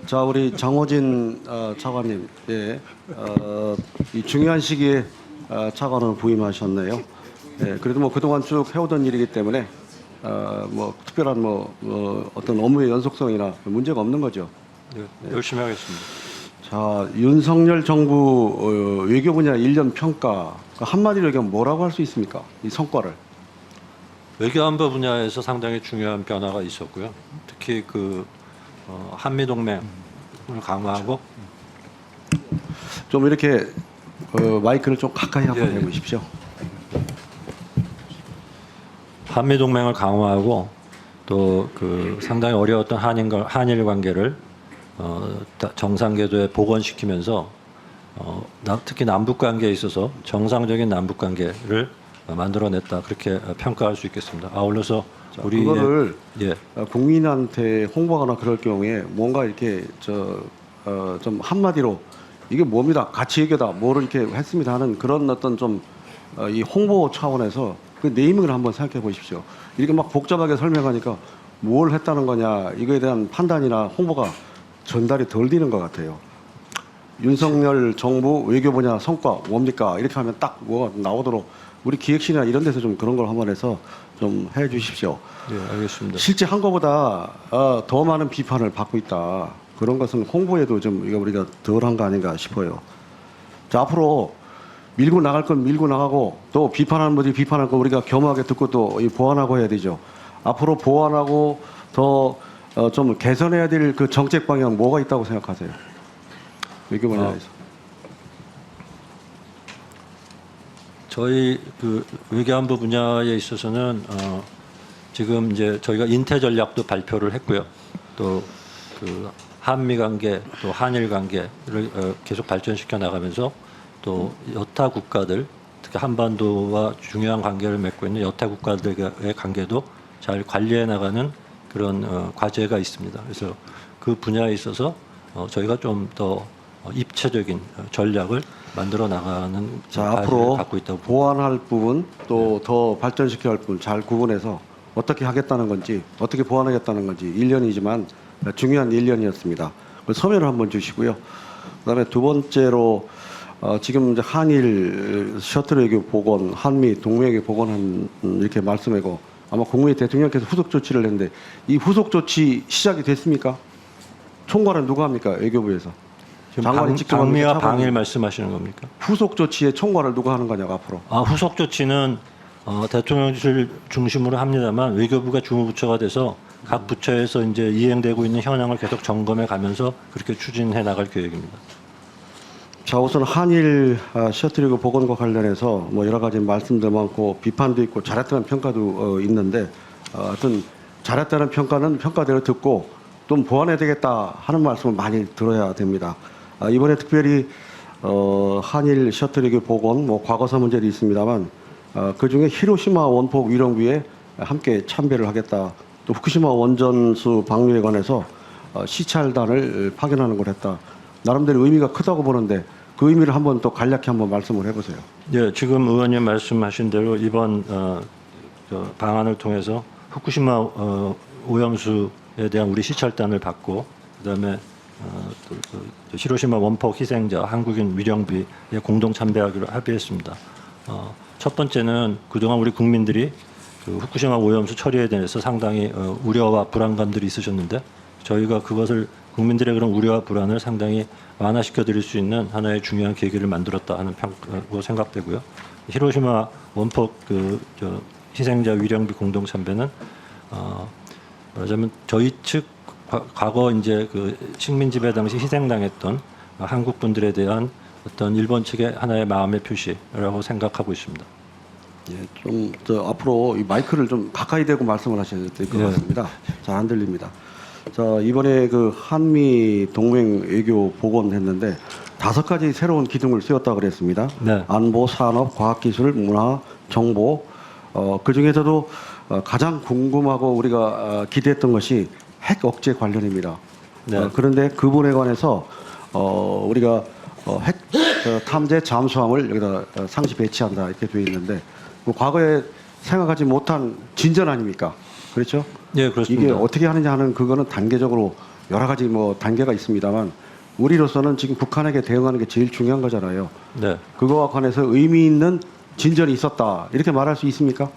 자, 우리 장호진 차관님, 예, 이 중요한 시기에 차관을 부임하셨네요. 예, 그래도 뭐 그동안 쭉 해오던 일이기 때문에 뭐 특별한 어떤 업무의 연속성이나 문제가 없는 거죠. 네, 열심히 하겠습니다. 자, 윤석열 정부 외교 분야 1년 평가 한마디로 얘기하면 뭐라고 할 수 있습니까? 이 성과를. 외교안보 분야에서 상당히 중요한 변화가 있었고요. 특히 한미 동맹을 강화하고 좀 이렇게 마이크를 좀 가까이 한번 예, 예. 해보십시오. 한미 동맹을 강화하고 또 상당히 어려웠던 한일 관계를 정상 궤도에 복원시키면서 특히 남북 관계에 있어서 정상적인 남북 관계를 만들어냈다, 그렇게 평가할 수 있겠습니다. 아울러서 우리 그거를 예. 국민한테 홍보하거나 그럴 경우에 뭔가 이렇게 좀 한마디로 이게 뭡니다, 가치 외교다, 뭐를 이렇게 했습니다 하는 그런 어떤 좀 이 홍보 차원에서 그 네이밍을 한번 생각해 보십시오. 이렇게 막 복잡하게 설명하니까 뭘 했다는 거냐, 이거에 대한 판단이나 홍보가 전달이 덜 되는 것 같아요. 윤석열 정부 외교 분야 성과 뭡니까? 이렇게 하면 딱 뭐가 나오도록 우리 기획실이나 이런 데서 좀 그런 걸 한번 해서 좀 해 주십시오. 네, 알겠습니다. 실제 한 것보다 더 많은 비판을 받고 있다. 그런 것은 홍보에도 좀 이거 우리가 덜한 거 아닌가 싶어요. 자, 앞으로 밀고 나갈 건 밀고 나가고 또 비판하는 분들이 비판할 거 우리가 겸허하게 듣고 또 보완하고 해야 되죠. 앞으로 보완하고 더 좀 개선해야 될 그 정책 방향 뭐가 있다고 생각하세요? 외교 분야에서. 저희 외교안보 분야에 있어서는 지금 이제 저희가 인태 전략도 발표를 했고요. 또 한미 관계, 또 한일 관계를 계속 발전시켜 나가면서 또 여타 국가들, 특히 한반도와 중요한 관계를 맺고 있는 여타 국가들의 관계도 잘 관리해 나가는 그런 과제가 있습니다. 그래서 그 분야에 있어서 저희가 좀 더 입체적인 전략을 만들어 나가는 자, 과제를 앞으로 갖고 있다고 보완할 부분 또 더 발전시켜야 할 부분 잘 구분해서 어떻게 하겠다는 건지 어떻게 보완하겠다는 건지 1년이지만 중요한 1년이었습니다. 서면을 한번 주시고요. 그다음에 두 번째로 지금 이제 한일 셔틀 외교 복원, 한미 동맹 외교 복원한 이렇게 말씀하고 아마 국무회의 대통령께서 후속 조치를 했는데 이 후속 조치 시작이 됐습니까? 총괄은 누가 합니까? 외교부에서. 지금 장관이 직접 방미와 합니까? 방일 말씀하시는 겁니까? 후속 조치의 총괄을 누가 하는 거냐고 앞으로. 후속 조치는 대통령실 중심으로 합니다만 외교부가 주무부처가 돼서 각 부처에서 이제 이행되고 있는 현황을 계속 점검해 가면서 그렇게 추진해 나갈 계획입니다. 자, 우선 한일 셔틀리그 복원과 관련해서 뭐 여러 가지 말씀도 많고 비판도 있고 잘했다는 평가도 있는데 하여튼 잘했다는 평가는 평가대로 듣고 좀 보완해야 되겠다 하는 말씀을 많이 들어야 됩니다. 이번에 특별히 한일 셔틀리그 복원 뭐 과거사 문제도 있습니다만 그중에 히로시마 원폭 위령부에 함께 참배를 하겠다. 또 후쿠시마 원전수 방류에 관해서 시찰단을 파견하는 걸 했다. 나름대로 의미가 크다고 보는데 그 의미를 한번 또 간략히 한번 말씀을 해보세요. 예, 지금 의원님 말씀하신 대로 이번 방안을 통해서 후쿠시마 오염수에 대한 우리 시찰단을 받고 그다음에 또 히로시마 원폭 희생자 한국인 위령비에 공동 참배하기로 합의했습니다. 첫 번째는 그동안 우리 국민들이 후쿠시마 오염수 처리에 대해서 상당히 우려와 불안감들이 있으셨는데 저희가 그것을 국민들의 그런 우려와 불안을 상당히 완화시켜 드릴 수 있는 하나의 중요한 계기를 만들었다 하는 평가고 생각되고요. 히로시마 원폭 희생자 위령비 공동 참배는 말하자면 저희 측 과거 이제 식민 지배 당시 희생당했던 한국 분들에 대한 어떤 일본 측의 하나의 마음의 표시라고 생각하고 있습니다. 예, 좀 앞으로 이 마이크를 좀 가까이 대고 말씀을 하셔야 될 것 같습니다. 잘 안 들립니다. 자, 이번에 한미 동맹 외교 복원했는데 5가지 새로운 기둥을 세웠다고 그랬습니다. 네. 안보, 산업, 과학기술, 문화, 정보. 그 중에서도 가장 궁금하고 우리가 기대했던 것이 핵 억제 관련입니다. 네. 그런데 그 부분에 관해서 우리가 핵 탐재 잠수함을 여기다 상시 배치한다 이렇게 되어 있는데 과거에 생각하지 못한 진전 아닙니까? 그렇죠? 예, 그렇습니다. 이게 어떻게 하느냐 하는 그거는 단계적으로 여러 가지 뭐 단계가 있습니다만 우리로서는 지금 북한에게 대응하는 게 제일 중요한 거잖아요. 네. 그거와 관해서 의미 있는 진전이 있었다 이렇게 말할 수 있습니까?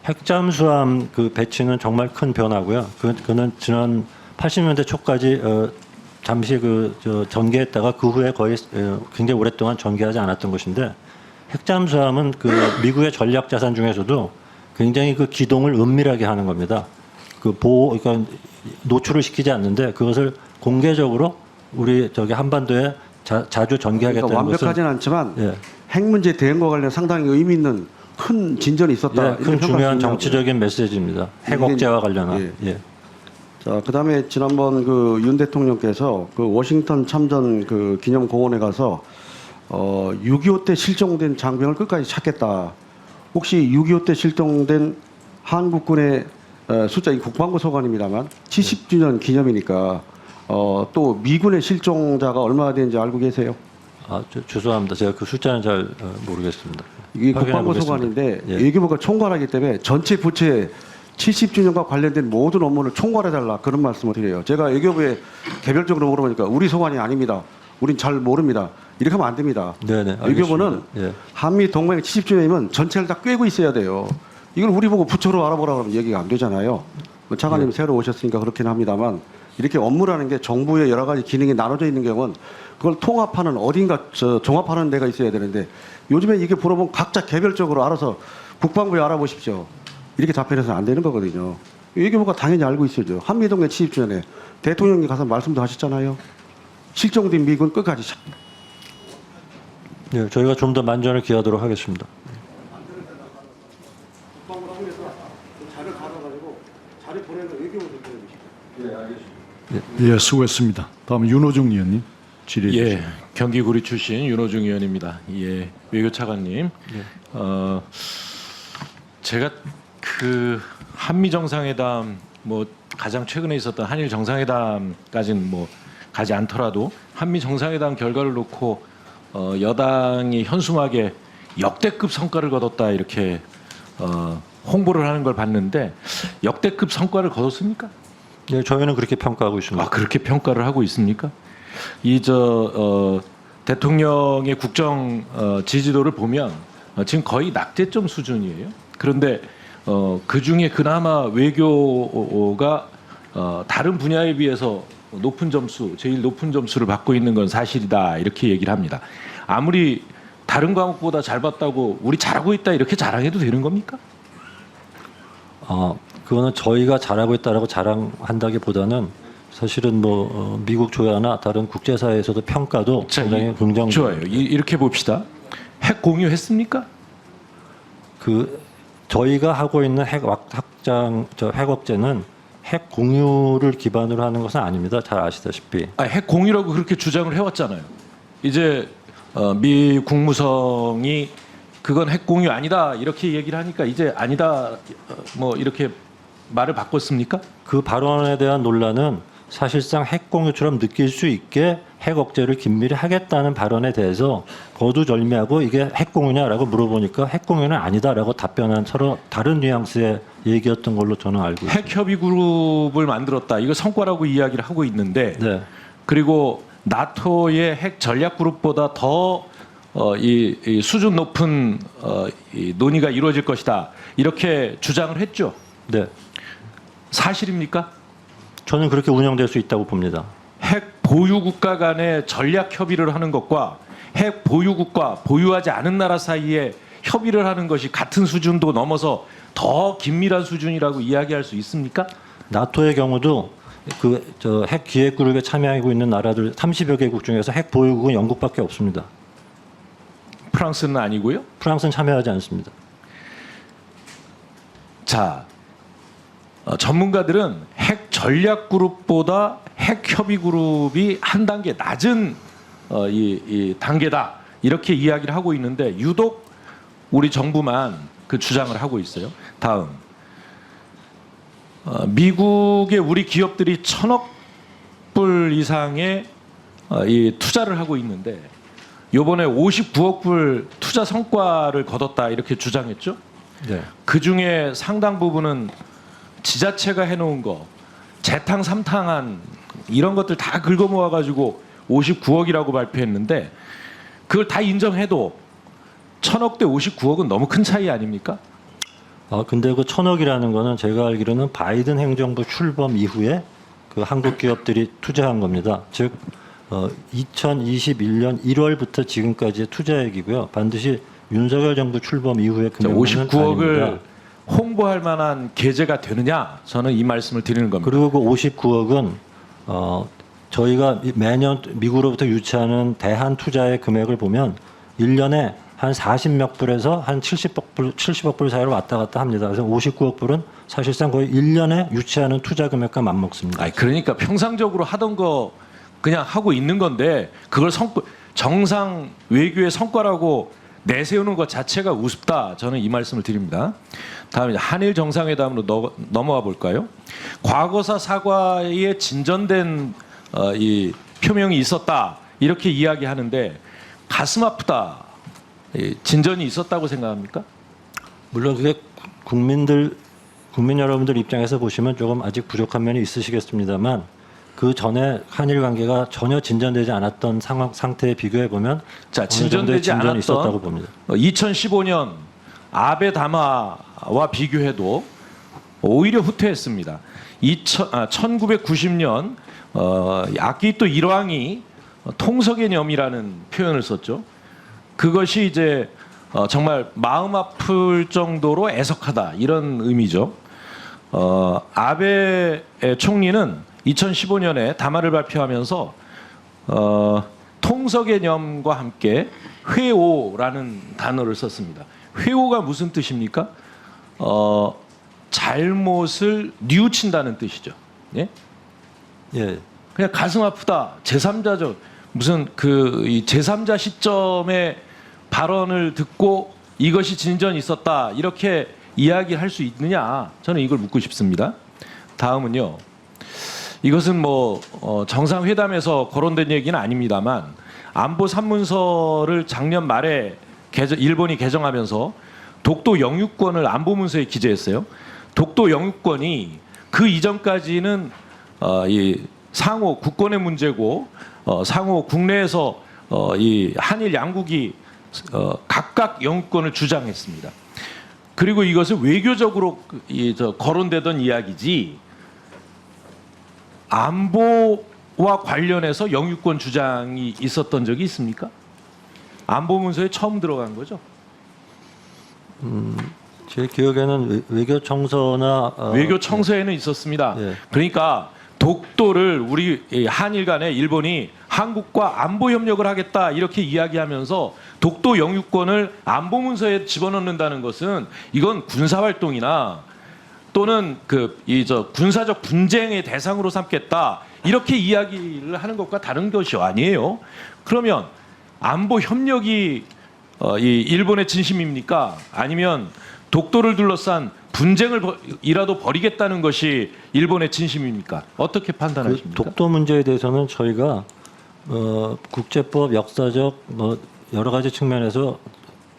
핵잠수함 그 배치는 정말 큰 변화고요. 그는 지난 80년대 초까지 잠시 전개했다가 그 후에 거의 굉장히 오랫동안 전개하지 않았던 것인데 핵잠수함은 그 미국의 전략 자산 중에서도 굉장히 그 기동을 은밀하게 하는 겁니다. 그 그러니까 노출을 시키지 않는데 그것을 공개적으로 우리 저기 한반도에 자주 전개하겠다는 그러니까 것은 완벽하지는 않지만 예. 핵 문제 대응과 관련 상당히 의미 있는 큰 진전이 있었다. 예, 이렇게 큰 평가할 중요한 수 있냐고요. 정치적인 메시지입니다. 핵 억제와 관련한. 예. 자, 그다음에 지난번 그 윤 대통령께서 그 워싱턴 참전 그 기념공원에 가서 6.25 때 실종된 장병을 끝까지 찾겠다. 혹시 6.25 때 실종된 한국군의 숫자 이 국방부 소관입니다만 70주년 기념이니까 또 미군의 실종자가 얼마나 되는지 알고 계세요? 죄송합니다. 제가 그 숫자는 잘 모르겠습니다. 이게 확인해 국방부 보겠습니다. 소관인데 예. 외교부가 총괄하기 때문에 전체 부처에 70주년과 관련된 모든 업무를 총괄해달라 그런 말씀을 드려요. 제가 외교부에 개별적으로 물어보니까 우리 소관이 아닙니다. 우린 잘 모릅니다. 이렇게 하면 안 됩니다. 네네. 외교부는 예. 한미 동맹 70주년이면 전체를 다 꿰고 있어야 돼요. 이걸 우리 보고 부처로 알아보라고 하면 얘기가 안 되잖아요. 뭐 차관님 새로 오셨으니까 그렇긴 합니다만 이렇게 업무라는 게 정부의 여러 가지 기능이 나눠져 있는 경우는 그걸 통합하는 어딘가 종합하는 데가 있어야 되는데 요즘에 이게 물어보면 각자 개별적으로 알아서 국방부에 알아보십시오. 이렇게 답변해서는 안 되는 거거든요. 외교부가 당연히 알고 있어야죠. 한미동맹 70주년에 대통령이 가서 말씀도 하셨잖아요. 실종된 미군 끝까지 예, 저희가 좀 더 만전을 기하도록 하겠습니다. 국방부를 하면서 자료 받아가지고 자료 보내는 외교부 대표님이시죠. 네, 알겠습니다. 예, 수고했습니다. 다음 윤호중 의원님 질의해 주시죠. 예, 경기구리 출신 윤호중 의원입니다. 예, 외교차관님, 제가 그 한미 정상회담 뭐 가장 최근에 있었던 한일 정상회담까지는 뭐 가지 않더라도 한미 정상회담 결과를 놓고 여당이 현수막에 역대급 성과를 거뒀다 이렇게 홍보를 하는 걸 봤는데 역대급 성과를 거뒀습니까? 예, 저희는 그렇게 평가하고 있습니다. 아, 그렇게 평가를 하고 있습니까? 대통령의 국정 지지도를 보면 지금 거의 낙제점 수준이에요. 그런데 그 중에 그나마 외교가 다른 분야에 비해서 높은 점수, 제일 높은 점수를 받고 있는 건 사실이다 이렇게 얘기를 합니다. 아무리 다른 과목보다 잘 봤다고 우리 잘하고 있다 이렇게 자랑해도 되는 겁니까? 그거는 저희가 잘하고 있다라고 자랑한다기보다는 사실은 뭐 미국 조야나 다른 국제사회에서도 평가도 굉장히 긍정적. 좋아요. 이렇게 봅시다. 핵 공유했습니까? 저희가 하고 있는 핵 억제는 핵 공유를 기반으로 하는 것은 아닙니다. 잘 아시다시피. 핵 공유라고 그렇게 주장을 해왔잖아요. 이제 미 국무성이 그건 핵 공유 아니다 이렇게 얘기를 하니까 이제 아니다 뭐 이렇게 말을 바꿨습니까? 그 발언에 대한 논란은 사실상 핵 공유처럼 느낄 수 있게 핵 억제를 긴밀히 하겠다는 발언에 대해서 거두절미하고 이게 핵 공유냐라고 물어보니까 핵 공유는 아니다라고 답변한 서로 다른 뉘앙스의 얘기였던 걸로 저는 알고 있습니다. 핵 협의 그룹을 만들었다. 이거 성과라고 이야기를 하고 있는데 네. 그리고 나토의 핵 전략 그룹보다 더 이 수준 높은 이 논의가 이루어질 것이다. 이렇게 주장을 했죠. 네. 사실입니까? 저는 그렇게 운영될 수 있다고 봅니다. 핵 보유국가 간의 전략 협의를 하는 것과 핵 보유국과 보유하지 않은 나라 사이에 협의를 하는 것이 같은 수준도 넘어서 더 긴밀한 수준이라고 이야기할 수 있습니까? 나토의 경우도 핵 기획 그룹에 참여하고 있는 나라들 30여 개국 중에서 핵 보유국은 영국밖에 없습니다. 프랑스는 아니고요. 프랑스는 참여하지 않습니다. 자, 전문가들은 핵 전략 그룹보다 핵 협의 그룹이 한 단계 낮은 이 단계다 이렇게 이야기를 하고 있는데 유독 우리 정부만 그 주장을 하고 있어요. 다음, 미국의 우리 기업들이 1,000억 불 이상의 이 투자를 하고 있는데 이번에 59억 불 투자 성과를 거뒀다 이렇게 주장했죠. 네. 그 중에 상당 부분은 지자체가 해놓은 거 재탕 삼탕한 이런 것들 다 긁어 모아 가지고 59억이라고 발표했는데 그걸 다 인정해도 1,000억 대 59억은 너무 큰 차이 아닙니까? 근데 그 1,000억이라는 거는 제가 알기로는 바이든 행정부 출범 이후에 그 한국 기업들이 투자한 겁니다. 즉 2021년 1월부터 지금까지의 투자액이고요. 반드시 윤석열 정부 출범 이후에 금액은 59억을 아닙니다. 홍보할 만한 계제가 되느냐? 저는 이 말씀을 드리는 겁니다. 그리고 그 59억은 저희가 매년 미국으로부터 유치하는 대한 투자의 금액을 보면 1년에 한 40몇 불에서 한 70억 불 사이로 왔다 갔다 합니다. 그래서 59억 불은 사실상 거의 1년에 유치하는 투자 금액과 맞먹습니다. 아니, 그러니까 평상적으로 하던 거 그냥 하고 있는 건데 그걸 정상 외교의 성과라고 내세우는 것 자체가 우습다. 저는 이 말씀을 드립니다. 다음에 한일 정상회담으로 넘어가 볼까요? 과거사 사과에 진전된 이 표명이 있었다. 이렇게 이야기하는데 가슴 아프다. 진전이 있었다고 생각합니까? 물론 그게 국민 여러분들 입장에서 보시면 조금 아직 부족한 면이 있으시겠습니다만 그 전에 한일 관계가 전혀 진전되지 않았던 상태에 비교해 보면 자, 진전되지 진전이 있었다고 않았던 봅니다. 2015년 아베 담화와 비교해도 오히려 후퇴했습니다. 1990년 아키히토 일왕이 통서개념이라는 표현을 썼죠. 그것이 이제 정말 마음 아플 정도로 애석하다 이런 의미죠. 아베 총리는 2015년에 담화를 발표하면서 통서개념과 함께 회오라는 단어를 썼습니다. 회오가 무슨 뜻입니까? 잘못을 뉘우친다는 뜻이죠. 예? 예. 그냥 가슴 아프다. 제3자죠. 무슨 이 제3자 시점의 발언을 듣고 이것이 진전이 있었다. 이렇게 이야기할 수 있느냐? 저는 이걸 묻고 싶습니다. 다음은요. 이것은 정상회담에서 거론된 얘기는 아닙니다만 안보 산문서를 작년 말에 일본이 개정하면서 독도 영유권을 안보문서에 기재했어요. 독도 영유권이 그 이전까지는 이 상호 국권의 문제고 상호 국내에서 이 한일 양국이 각각 영유권을 주장했습니다. 그리고 이것을 외교적으로 거론되던 이야기지 안보와 관련해서 영유권 주장이 있었던 적이 있습니까? 안보문서에 처음 들어간 거죠. 제 기억에는 외교청서나 외교청서에는 있었습니다. 예. 그러니까 독도를 우리 한일 간에 일본이 한국과 안보 협력을 하겠다 이렇게 이야기하면서 독도 영유권을 안보문서에 집어넣는다는 것은 이건 군사활동이나 또는 군사적 분쟁의 대상으로 삼겠다 이렇게 이야기를 하는 것과 다른 것이 아니에요. 그러면 안보 협력이 이 일본의 진심입니까? 아니면 독도를 둘러싼 분쟁을 이라도 벌이겠다는 것이 일본의 진심입니까? 어떻게 판단하십니까? 독도 문제에 대해서는 저희가 국제법, 역사적 여러 가지 측면에서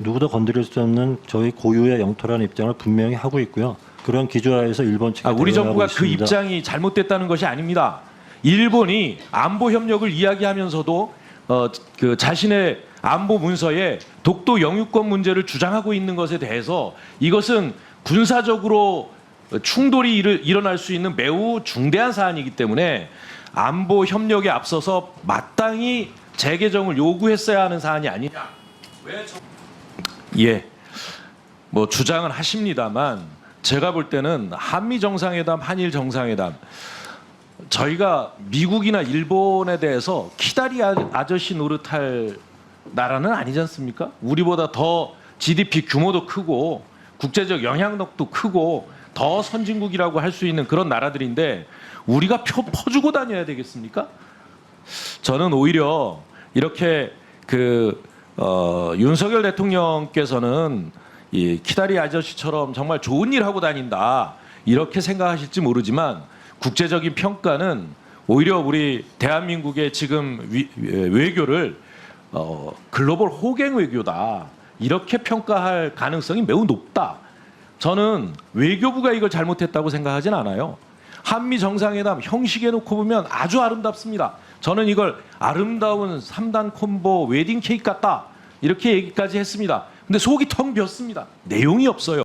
누구도 건드릴 수 없는 저희 고유의 영토라는 입장을 분명히 하고 있고요. 그런 기조하에서 일본 측에 우리 정부가 그 있습니다. 입장이 잘못됐다는 것이 아닙니다. 일본이 안보 협력을 이야기하면서도 그 자신의 안보 문서에 독도 영유권 문제를 주장하고 있는 것에 대해서 이것은 군사적으로 충돌이 일어날 수 있는 매우 중대한 사안이기 때문에 안보 협력에 앞서서 마땅히 재개정을 요구했어야 하는 사안이 아니냐. 예, 주장은 하십니다만 제가 볼 때는 한미 정상회담, 한일 정상회담 저희가 미국이나 일본에 대해서 키다리 아저씨 노릇할 나라는 아니지 않습니까? 우리보다 더 GDP 규모도 크고 국제적 영향력도 크고 더 선진국이라고 할 수 있는 그런 나라들인데 우리가 퍼주고 다녀야 되겠습니까? 저는 오히려 이렇게 윤석열 대통령께서는 이 키다리 아저씨처럼 정말 좋은 일 하고 다닌다 이렇게 생각하실지 모르지만 국제적인 평가는 오히려 우리 대한민국의 지금 외교를 글로벌 호갱 외교다 이렇게 평가할 가능성이 매우 높다. 저는 외교부가 이걸 잘못했다고 생각하진 않아요. 한미 정상회담 형식에 놓고 보면 아주 아름답습니다. 저는 이걸 아름다운 3단 콤보 웨딩 케이크 같다 이렇게 얘기까지 했습니다. 근데 속이 텅 비었습니다. 내용이 없어요.